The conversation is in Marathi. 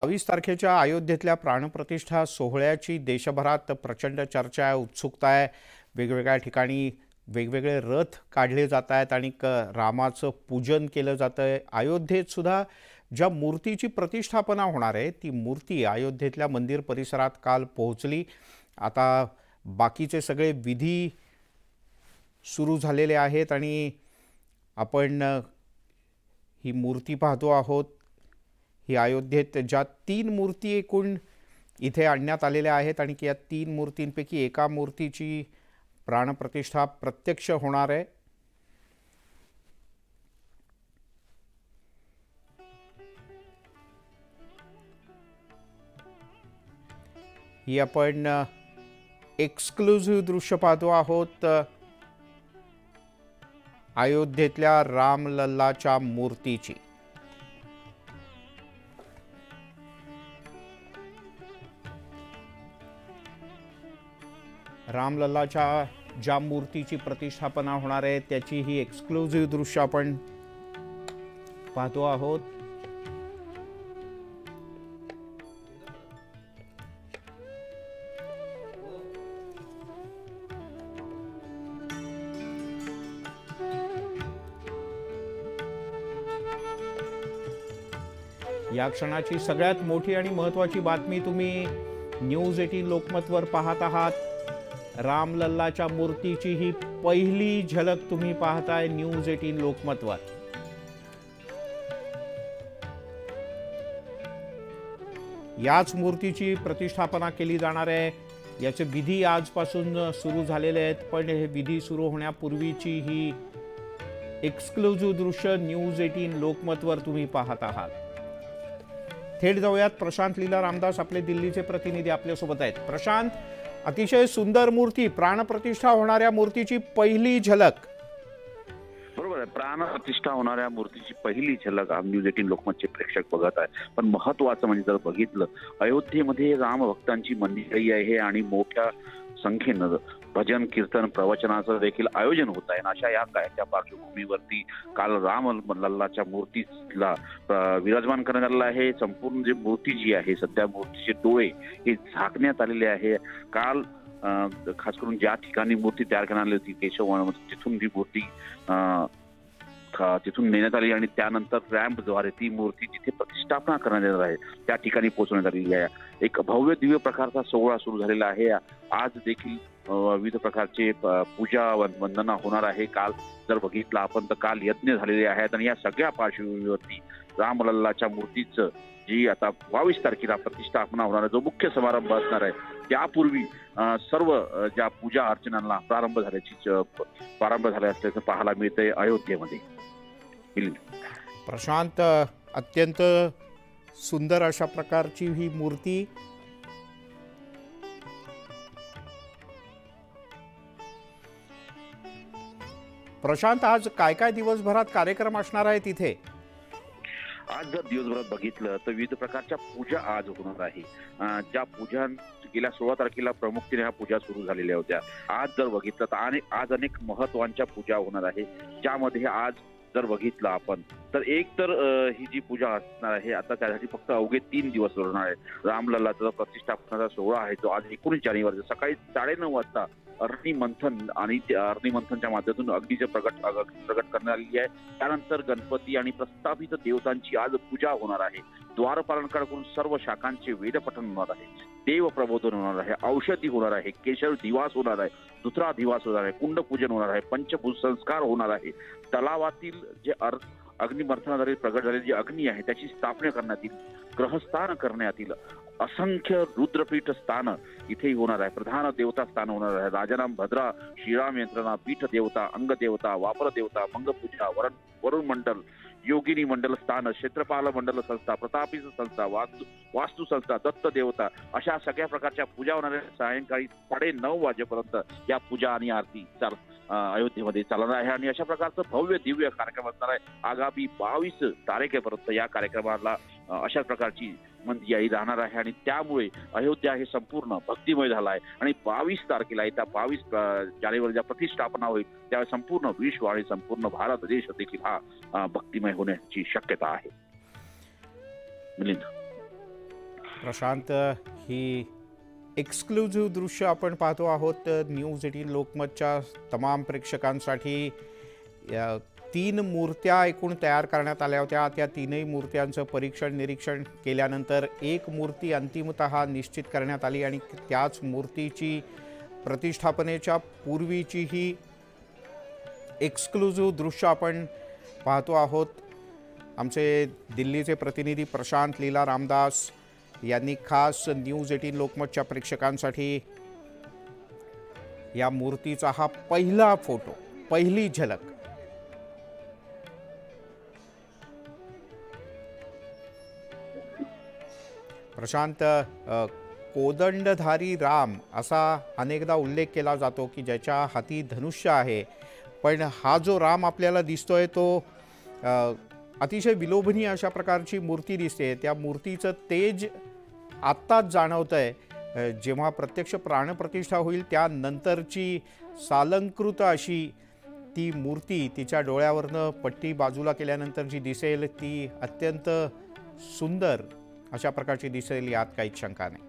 22 तारखेच्या अयोध्येतल्या प्राणप्रतिष्ठा सोहळ्याची देशभरात प्रचंड चर्चा आहे, उत्सुकता आहे। वेगवेगळ्या ठिकाणी वेगवेगळे रथ काढले जात आहेत आणि रामाचं पूजन केलं जातंय। अयोध्येत सुद्धा ज्या मूर्तीची प्रतिष्ठापना होणार आहे ती मूर्ती अयोध्येतल्या मंदिर परिसरात काल पोहोचली। आता बाकीचे सगळे विधी सुरू झालेले आहेत आणि आपण ही मूर्ती पाहतो आहोत। ही अयोध्येत ज्या 3 मूर्ती एकूण इथे आणण्यात आलेल्या आहेत आणि या 3 मूर्तींपैकी एका मूर्तीची प्राणप्रतिष्ठा प्रत्यक्ष होणार आहे। ही आपण एक्सक्लुझिव्ह दृश्य पाहतो आहोत अयोध्येतल्या रामलल्लाच्या मूर्तीची। रामलल्लाच्या ज्या मूर्तीची प्रतिष्ठापना होणार आहे त्याची ही एक्सक्लुझिव्ह दृश्य आपण पाहतो आहोत। या क्षणाची सगळ्यात मोठी आणि महत्त्वाची बातमी तुम्ही न्यूज 18 लोकमतवर पाहत आहात। रामलल्लाच्या मूर्तीची ही पहिली झलक तुम्ही पाहताय न्यूज 18 लोकमतवर। याच मूर्तीची प्रतिष्ठापना केली जाणार आहे। याचे विधी आजपासून सुरू झालेले आहेत, पण हे विधी सुरू होण्यापूर्वीची ही एक्सक्लुझिव्ह दृश्य न्यूज 18 लोकमतवर तुम्ही पाहत आहात। थेट जाऊयात, प्रशांत लीला रामदास आपले दिल्लीचे प्रतिनिधी आपल्या सोबत आहेत। प्रशांत, अतिशय सुंदर मूर्ती, प्राणप्रतिष्ठा होणाऱ्या मूर्तीची पहिली झलक। बरोबर आहे, प्राणप्रतिष्ठा होणाऱ्या मूर्तीची पहिली झलक न्यूज 18 लोकमतचे प्रेक्षक बघत आहे। पण महत्त्वाचं म्हणजे जर बघितलं, अयोध्येमध्ये रामभक्तांची मंडळी आहे आणि मोठ्या संख्येनं भजन कीर्तन प्रवचनाचं देखील आयोजन होत आहे। अशा या पार्श्वभूमीवरती काल रामलल्लाच्या मूर्तीला विराजमान करण्यात आलेलं आहे। संपूर्ण जी मूर्ती जी आहे, सध्या मूर्तीचे डोळे हे झाकण्यात आलेले आहे। काल खास करून ज्या ठिकाणी मूर्ती तयार करण्यात आली होती केशव, तिथून ही मूर्ती तिथून नेण्यात आली आणि त्यानंतर रॅम्पद्वारे ती मूर्ती जिथे प्रतिष्ठापना करण्यात येणार आहे त्या ठिकाणी पोहोचवण्यात आलेली आहे। एक भव्य दिव्य प्रकारचा सोहळा सुरू झालेला आहे। आज देखील विविध प्रकारचे पूजा वंदना होणार आहे। काल जर बघितलं आपण तर काल यज्ञ झालेले आहेत आणि या सगळ्या पार्श्वभूमीवरती रामलल्लाच्या मूर्तीचं जी आता 22 तारखेला प्रतिष्ठापना होणार, जो मुख्य समारंभ असणार आहे, त्यापूर्वी सर्व ज्या पूजा अर्चनांना प्रारंभ झाले असल्याचं पाहायला मिळतंय अयोध्येमध्ये। प्रशांत, अत्यंत सुंदर अशा प्रकारची ही मूर्ती। प्रशांत, आज काय काय दिवसभरात कार्यक्रम असणार आहे तिथे? आज जर दिवसभरात बघितलं तर विविध प्रकारच्या पूजा आज होणार आहे। ज्या पूजा गेल्या 16 तारखेला प्रमुखतेने ह्या पूजा सुरू झालेल्या होत्या, आज जर बघितलं तर आज अनेक महत्त्वाच्या पूजा होणार आहे। ज्यामध्ये आज जर बघितलं आपण तर एक तर ही जी पूजा असणार आहे, आता त्यासाठी फक्त अवघे 3 दिवस उरणार आहे। रामलल्लाचा प्रतिष्ठापनाचा सोहळा आहे जो आज 19 जानेवारी सकाळी 9:30 वाजता अग्निमंथन आणि त्या अग्निमंथनच्या माध्यमातून अग्नीचे प्रकट करण्यात आलेली आहे। त्यानंतर गणपती आणि प्रस्थापित देवतांची आज पूजा होणार आहे। द्वारपालकाकडून सर्व शाखांचे वेदपठण होणार आहे, देव प्रबोधन होणार आहे, औषधी होणार आहे, केशर दिवास होणार आहे, धुत्रा दिवास होणार आहे, कुंड पूजन होणार आहे, पंचभूत संस्कार होणार आहे। तलावातील जे अग्निमंथनाद्वारे प्रगट झालेली जी अग्नी आहे त्याची स्थापना करण्यात येईल, ग्रहस्थान करण्यात येईल, असंख्य रुद्रपीठ स्थान इथे होणार आहे, प्रधान देवता स्थान होणार आहे, राजाराम भद्रा श्रीराम यंत्रणा, पीठ देवता, अंग देवता, वापर देवता, मंगपूजा, वरुण मंडल, योगिनी मंडल स्थान, क्षेत्रपाल मंडल संस्था, प्रतापी संस्था, वास्तू संस्था, दत्त देवता, अशा सगळ्या प्रकारच्या पूजा होणार आहे। सायंकाळी 9:30 वाजेपर्यंत या पूजा आणि आरती अयोध्येमध्ये चालणार आहे आणि अशा प्रकारचं भव्य दिव्य कार्यक्रम असणार आहे। आगामी 22 तारखेपर्यंत या कार्यक्रमाला अशा प्रकारची मंदियाई राहणार आहे आणि त्यामुळे अयोध्या हे संपूर्ण भक्तिमय झालं आहे आणि 22 तारखेला येत्या 22 जानेवारीला प्रतिष्ठापना होईल त्यावेळी संपूर्ण विश्व आणि संपूर्ण भारत देश देखील हा भक्तिमय होण्याची शक्यता आहे। मिलिंद, प्रशांत, ही एक्सक्लुझिव्ह दृश्य आपण पाहतो आहोत न्यूज 18 लोकमतच्या तमाम प्रेक्षकांसाठी. या 3 मूर्त्या एकूण तयार करण्यात आल्या होत्या. त्या तीनही मूर्त्यांचं परीक्षण निरीक्षण केल्यानंतर एक मूर्ती अंतिमतः निश्चित करण्यात आली आणि त्याच मूर्तीची प्रतिष्ठापनेच्या पूर्वीची ही एक्सक्लुझिव्ह दृश्य आपण पाहतो आहोत. आमचे दिल्लीचे प्रतिनिधी प्रशांत लीला रामदास यांनी खास न्यूज 18 लोकमतच्या प्रेक्षकांसाठी या मूर्तीचा हा पहिला फोटो, पहिली झलक. प्रशांत, कोदंडधारी राम असा अनेकदा उल्लेख केला जातो की ज्याच्या हाती धनुष्य आहे, पण हा जो राम आपल्याला दिसतोय तो अतिशय विलोभनीय अशा प्रकारची मूर्ती दिसते. त्या मूर्तीचं तेज आत्ताच जाणवतंय. जेव्हा प्रत्यक्ष प्राणप्रतिष्ठा होईल त्यानंतरची सालंकृत अशी ती मूर्ती तिच्या डोळ्यावरनं पट्टी बाजूला केल्यानंतर जी दिसेल ती अत्यंत सुंदर अशा प्रकारची दिसेल, यात काहीच शंका नाही.